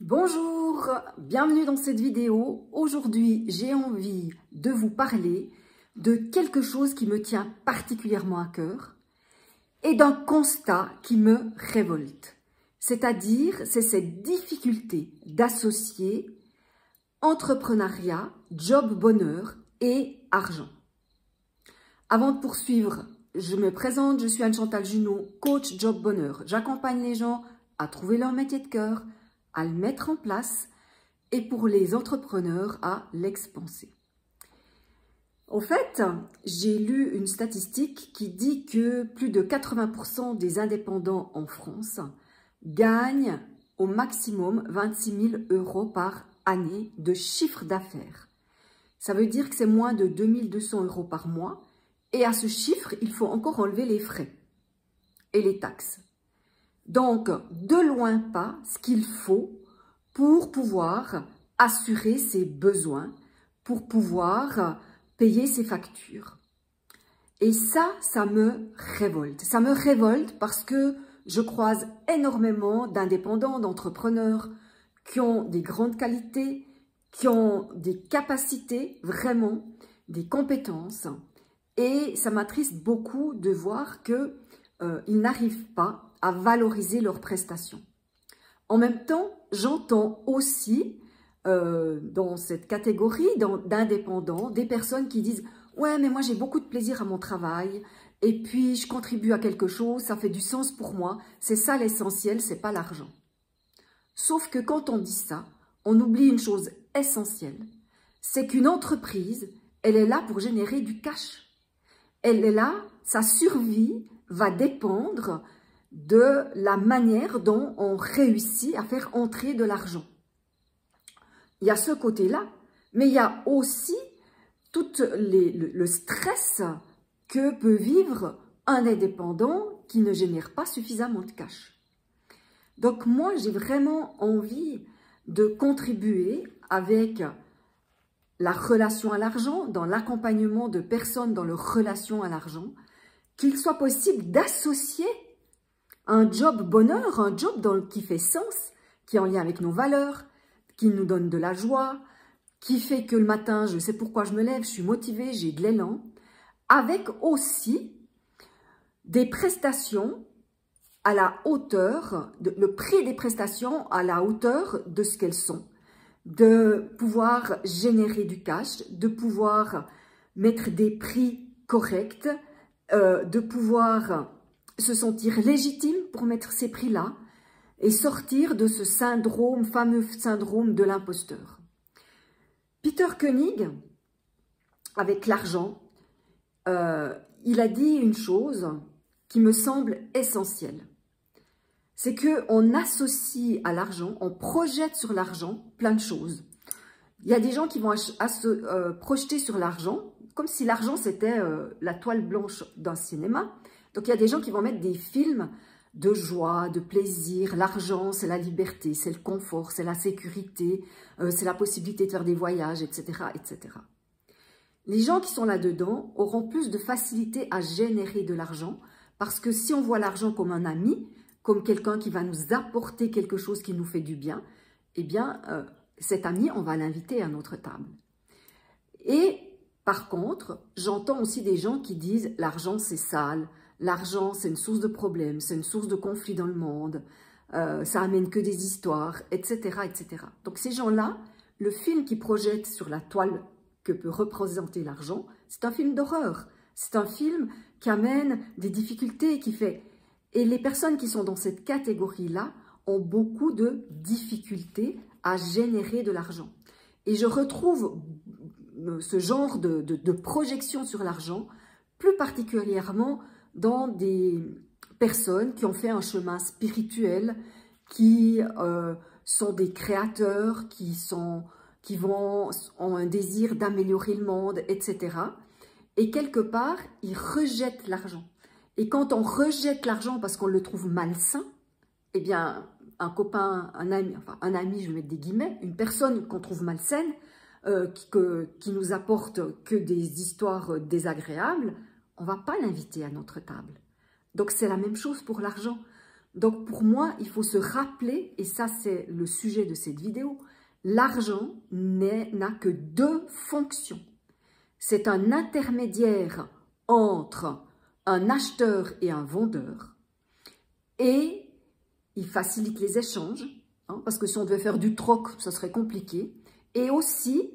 Bonjour, bienvenue dans cette vidéo. Aujourd'hui, j'ai envie de vous parler de quelque chose qui me tient particulièrement à cœur et d'un constat qui me révolte. C'est-à-dire, c'est cette difficulté d'associer entrepreneuriat, job bonheur et argent. Avant de poursuivre, je me présente, je suis Anne-Chantal Junot, coach job bonheur. J'accompagne les gens à trouver leur métier de cœur, à le mettre en place et pour les entrepreneurs à l'expanser. En fait, j'ai lu une statistique qui dit que plus de 80% des indépendants en France gagnent au maximum 26 000 € par année de chiffre d'affaires. Ça veut dire que c'est moins de 2 200 € par mois et à ce chiffre, il faut encore enlever les frais et les taxes. Donc, de loin pas ce qu'il faut pour pouvoir assurer ses besoins, pour pouvoir payer ses factures. Et ça me révolte. Ça me révolte parce que je croise énormément d'indépendants, d'entrepreneurs qui ont des grandes qualités, qui ont des capacités, vraiment, des compétences. Et ça m'attriste beaucoup de voir qu'ils n'arrivent pas à valoriser leurs prestations. En même temps, j'entends aussi dans cette catégorie d'indépendants des personnes qui disent « Ouais, mais moi j'ai beaucoup de plaisir à mon travail et puis je contribue à quelque chose, ça fait du sens pour moi, c'est ça l'essentiel, c'est pas l'argent. » Sauf que quand on dit ça, on oublie une chose essentielle, c'est qu'une entreprise, elle est là pour générer du cash. Elle est là, sa survie va dépendre de la manière dont on réussit à faire entrer de l'argent. Il y a ce côté-là, mais il y a aussi tout le stress que peut vivre un indépendant qui ne génère pas suffisamment de cash. Donc moi, j'ai vraiment envie de contribuer avec la relation à l'argent, dans l'accompagnement de personnes dans leur relation à l'argent, qu'il soit possible d'associer un job bonheur, un job qui fait sens, qui est en lien avec nos valeurs, qui nous donne de la joie, qui fait que le matin, je sais pourquoi je me lève, je suis motivée, j'ai de l'élan, avec aussi des prestations à la hauteur, le prix des prestations à la hauteur de ce qu'elles sont, de pouvoir générer du cash, de pouvoir mettre des prix corrects, de pouvoir se sentir légitime pour mettre ces prix-là et sortir de ce syndrome, fameux syndrome de l'imposteur. Peter Koenig, avec l'argent, il a dit une chose qui me semble essentielle. C'est qu'on associe à l'argent, on projette sur l'argent plein de choses. Il y a des gens qui vont projeter sur l'argent comme si l'argent c'était la toile blanche d'un cinéma. Donc il y a des gens qui vont mettre des films de joie, de plaisir. L'argent, c'est la liberté, c'est le confort, c'est la sécurité, c'est la possibilité de faire des voyages, etc., etc. Les gens qui sont là-dedans auront plus de facilité à générer de l'argent parce que si on voit l'argent comme un ami, comme quelqu'un qui va nous apporter quelque chose qui nous fait du bien, eh bien, cet ami, on va l'inviter à notre table. Et par contre, j'entends aussi des gens qui disent « l'argent, c'est sale ». L'argent, c'est une source de problèmes, c'est une source de conflits dans le monde, ça amène que des histoires, etc., etc. Donc ces gens-là, le film qu'ils projettent sur la toile que peut représenter l'argent, c'est un film d'horreur. C'est un film qui amène des difficultés, qui fait... Et les personnes qui sont dans cette catégorie-là ont beaucoup de difficultés à générer de l'argent. Et je retrouve ce genre de projection sur l'argent, plus particulièrement dans des personnes qui ont fait un chemin spirituel, qui sont des créateurs, qui ont un désir d'améliorer le monde, etc. Et quelque part, ils rejettent l'argent. Et quand on rejette l'argent parce qu'on le trouve malsain, eh bien, un copain, un ami, je vais mettre des guillemets, une personne qu'on trouve malsaine, qui nous apporte que des histoires désagréables, on ne va pas l'inviter à notre table. Donc, c'est la même chose pour l'argent. Donc pour moi, il faut se rappeler, et ça c'est le sujet de cette vidéo, l'argent n'a que deux fonctions. C'est un intermédiaire entre un acheteur et un vendeur, et il facilite les échanges, hein, parce que si on devait faire du troc, ça serait compliqué, et aussi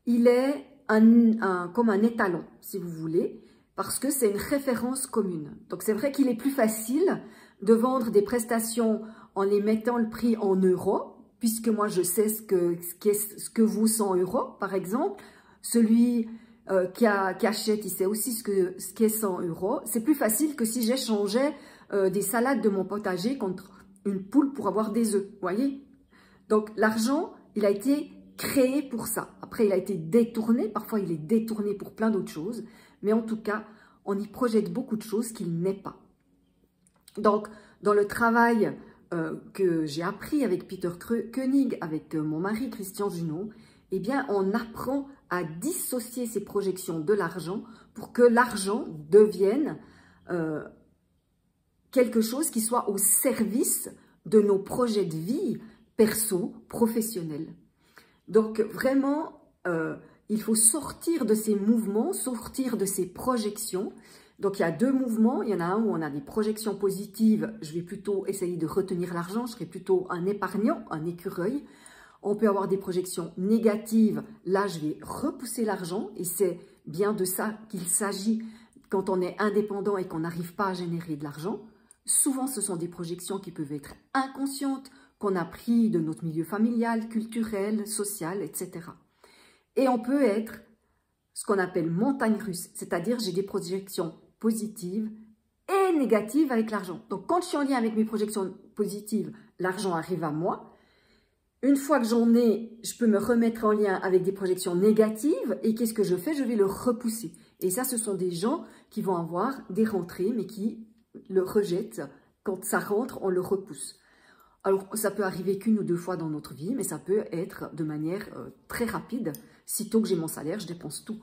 il est comme un étalon, si vous voulez, parce que c'est une référence commune. Donc c'est vrai qu'il est plus facile de vendre des prestations en les mettant le prix en euros, puisque moi je sais ce que vaut 100 euros, par exemple. Celui qui achète, il sait aussi ce qu'est 100 euros. C'est plus facile que si j'échangeais des salades de mon potager contre une poule pour avoir des œufs, voyez. Donc l'argent, il a été créé pour ça. Après, il a été détourné, parfois il est détourné pour plein d'autres choses, mais en tout cas, on y projette beaucoup de choses qu'il n'est pas. Donc, dans le travail que j'ai appris avec Peter Koenig, avec mon mari Christian Junot, eh bien, on apprend à dissocier ces projections de l'argent pour que l'argent devienne quelque chose qui soit au service de nos projets de vie perso, professionnels. Donc, vraiment, il faut sortir de ces mouvements, sortir de ces projections. Donc, il y a deux mouvements. Il y en a un où on a des projections positives. Je vais plutôt essayer de retenir l'argent. Je serai plutôt un épargnant, un écureuil. On peut avoir des projections négatives. Là, je vais repousser l'argent. Et c'est bien de ça qu'il s'agit quand on est indépendant et qu'on n'arrive pas à générer de l'argent. Souvent, ce sont des projections qui peuvent être inconscientes, qu'on a pris de notre milieu familial, culturel, social, etc. Et on peut être ce qu'on appelle montagne russe, c'est-à-dire j'ai des projections positives et négatives avec l'argent. Donc quand je suis en lien avec mes projections positives, l'argent arrive à moi. Une fois que j'en ai, je peux me remettre en lien avec des projections négatives et qu'est-ce que je fais? Je vais le repousser. Et ça, ce sont des gens qui vont avoir des rentrées mais qui le rejettent. Quand ça rentre, on le repousse. Alors, ça peut arriver qu'une ou deux fois dans notre vie, mais ça peut être de manière très rapide. Sitôt que j'ai mon salaire, je dépense tout.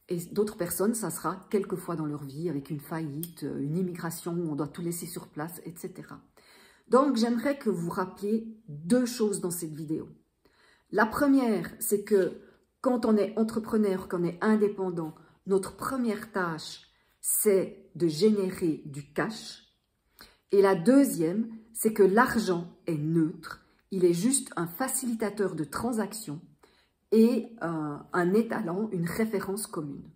Et d'autres personnes, ça sera quelques fois dans leur vie, avec une faillite, une immigration où on doit tout laisser sur place, etc. Donc, j'aimerais que vous rappeliez deux choses dans cette vidéo. La première, c'est que quand on est entrepreneur, qu'on est indépendant, notre première tâche, c'est de générer du cash. Et la deuxième, c'est que l'argent est neutre, il est juste un facilitateur de transactions et un étalon, une référence commune.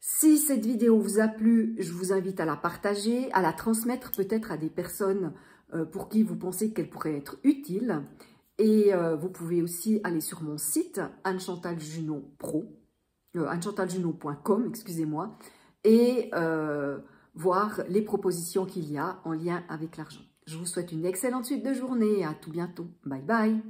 Si cette vidéo vous a plu, je vous invite à la partager, à la transmettre peut-être à des personnes pour qui vous pensez qu'elle pourrait être utile. Et vous pouvez aussi aller sur mon site AnneChantalJunotPro, AnneChantalJunot.com, et voir les propositions qu'il y a en lien avec l'argent. Je vous souhaite une excellente suite de journée et à tout bientôt. Bye bye.